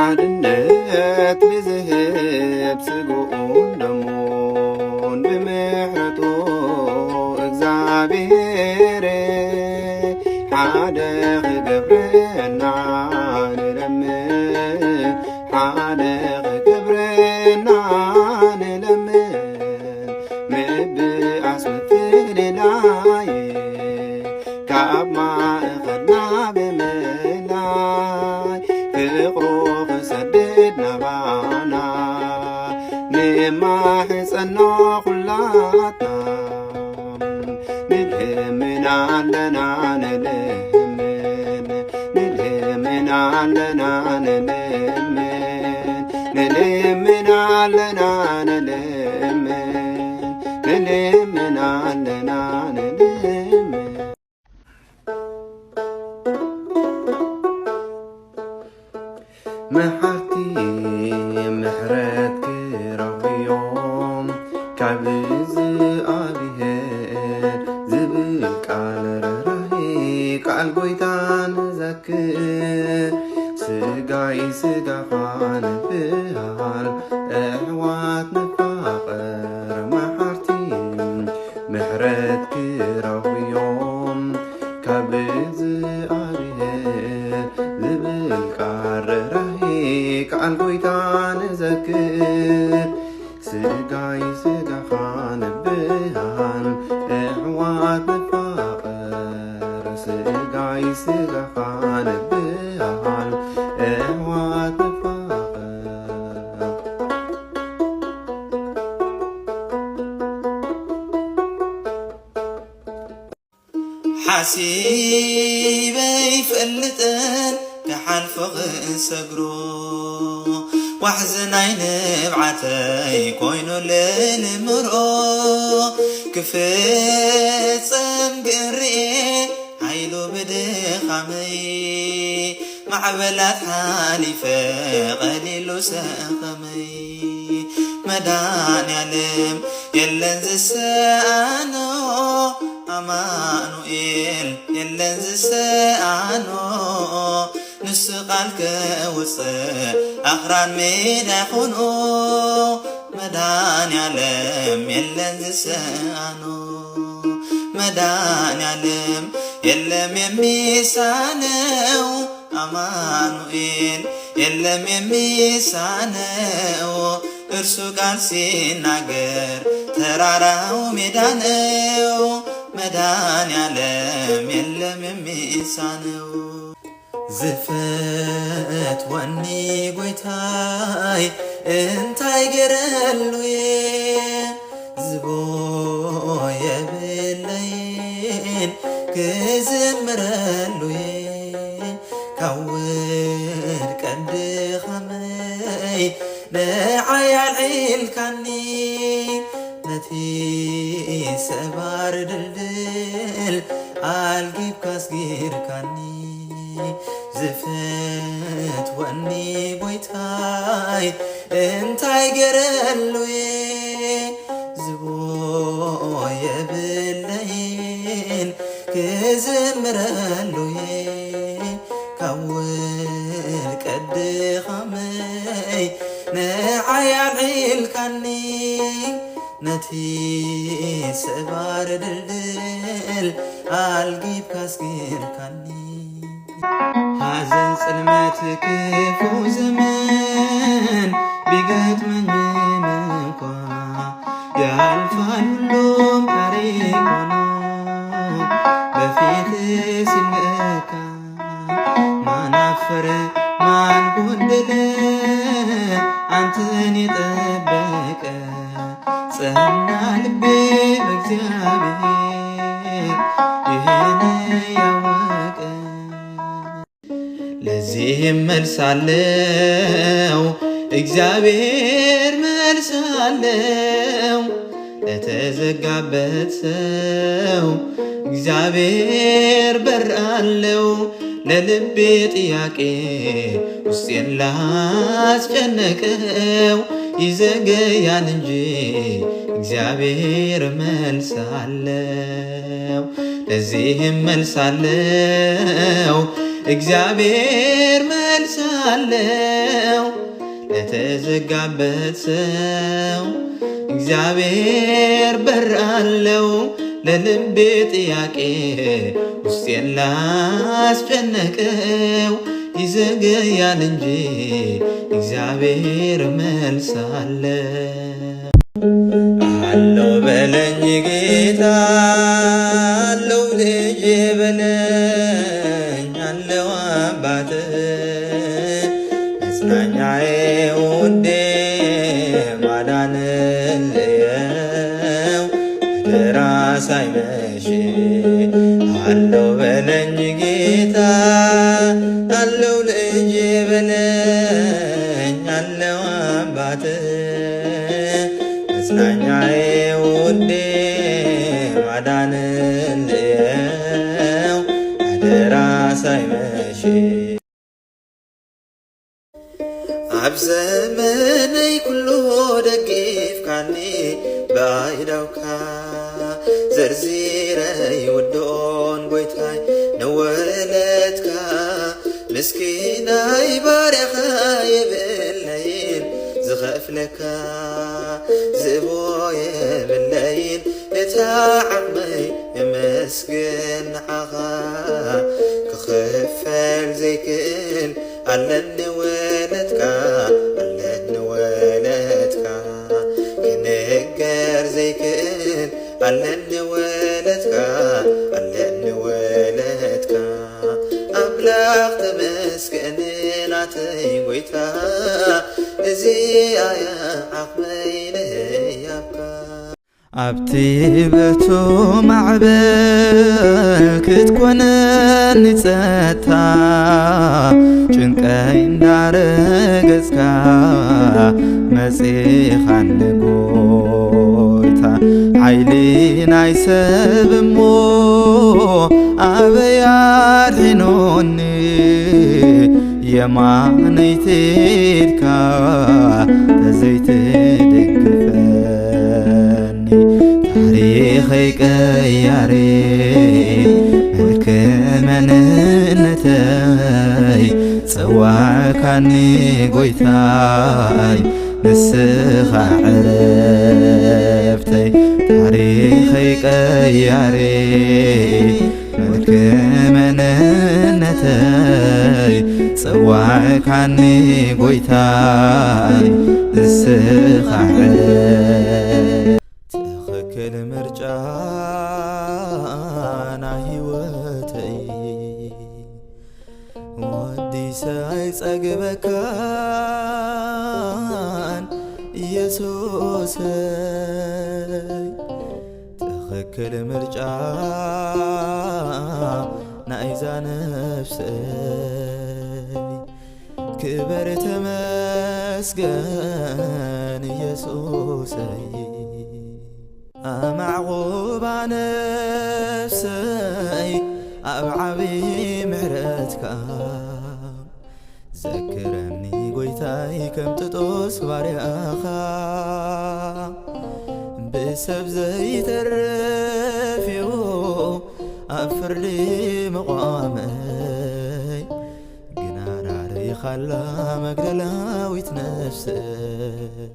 حادنت بزهب سقون دمون بمحرتو እግዚአብሔር حادق قبرنا نلمن حادق قبرنا نلمن مبعث مثل لاي كاب ما اخذنا بملاي فقروخ سددنا بانا نما حسنا خلاتنا نلهمن علنا نلهمن نلهمن علنا نلهمن نلهمن علنا نلهمن نلهمن علنا نلهمن محاتي محرتك ربي يوم كعبز أبيهن زبل قال رهي قال قويتان ذكر سقاي سقا خان بهال أحوات نفاقر محاتي محرتك ربي يوم كعبز أبيهن زبل قال قال قويتان ذكر سقاي سقا خان بهان احوات نفاقر سقاي سقا خان بهان احوات نفاقر حسيبي فلتن كحلف سقرو وحزن عين بعتي كوينو للمرو كفت سمقري عيلو بدخمي معبلات حالفة قليلو سخمي مدان يعلم يلنز السانو أمانوئيل يلنز السانو نسقالك وصي أخران مين يخونو مدان يعلم يلن زسانو مدان يعلم يلم يميسانو أمانوئيل يلم يميسانو እርሱ ቃል ሲናገር ተራራው ሜዳነው መድኃኔዓለም የለም የሚሳነው ዝፈት ወኒ ጎይታይ እንታይ ገረሉየ ዝቦ የብለይን ክዝምረሉየ ካውድ ቀንድ ኸመይ نعي العلكاني نتي سبار دلدل الجيب كاسجير كاني زفت واني بويتاي انتاي جرلوي زبوي بالليل كزمرلوي كاول قد خمي نعي العلكاني نتي سبار دلدل الجيب كاسجير كاني حزن سلمتك فو زمان بقت مني منكوا يالفان اللوم طريقنا بفيت سنقكا ما نفر ما نقول አንተን የጠበቀ ጸና ልቤ በእግዚአብሔር ይህን ያወቀ ለዚህም መልሳለው እግዚአብሔር መልሳለው ለተዘጋበት ሰው እግዚአብሔር በር አለው ለልቤ ጥያቄ ውስጤን ላስጨነቀው ይዘገያል እንጂ እግዚአብሔር መልሳለው ለዚህም መልሳለው እግዚአብሔር መልሳለው ለተዘጋበት ሰው እግዚአብሔር በር አለው ለልቤ ጥያቄ ውስጤን ላስጨነቀው ይዘገያል እንጂ እግዚአብሔር መልስ አለ። አለው በለኝ ጌታ አለው ልጄ በለኝ አለው አባት መጽናኛዬ ውዴ ማዳንን ልየው አደራ ሳይመሽ አለው በለኝ ጌታ አለው ልጄ በለኝ አለው አባት መጽናኛዬ ውዴ ማዳንን ልየው አደራ ሳይመሽ ኣብ ዘመነይ ኩሉ ደጊፍካኒ ባይዳውካ ዘርዚረይ ውድኦን ጎይታይ ንወለትካ ምስኪናይ ባርያኻ የብለይን ዝኸፍለካ ዝቦ የብለይን እታ ዓቕመይ የመስግን ንዓኻ ክኽፈል ዘይክእል ኣለኒ ወለትካ ኣለኒ ወለትካ ክነገር ዘይክእል ኣለኒ ወለትካ ኣለኒ ወለትካ ኣምላኽ ተመስገን ናተይ ጎይታ እዚኣያ ዓቕመይ ንህያብካ ኣብቲ በቶ ማዕበል ክትኮነኒ ጸጥታ ጭንቀይ እንዳረገጽካ መጺኻኒ ጎይታ ሓይሊ ናይ ሰብ እሞ ኣበይ ኣድሒኖኒ የማነይ ትድካ ተዘይትደግፈኒ ታሪኸይ ቀያሬ መልከ መንነተይ ጽዋዕካኒ ጎይታይ ንስኻ ዕረፍተይ ታሪኸይ ቀያሬ መልከ መንነተይ ጽዋዕካኒ ጎይታይ ንስኻ ትኽክል ምርጫ ናይ ሕይወተይ ወዲሰይ ጸግበካን ኢየሱሰይ ትኽክል ምርጫ ናይዛ ነፍሰይ ክበር ተመስገን ኢየሱሰይ ኣማዕቑባ ነፍሰይ ኣብ ዓብዪ ምሕረትካ ዘክረኒ ጎይታይ ከም ጥጦስ ባርያኻ ብሰብ ዘይተረፍዮ ኣብ ፍርዲ መቋመይ ግና ዳሪኻላ መግደላዊት ነፍሰይ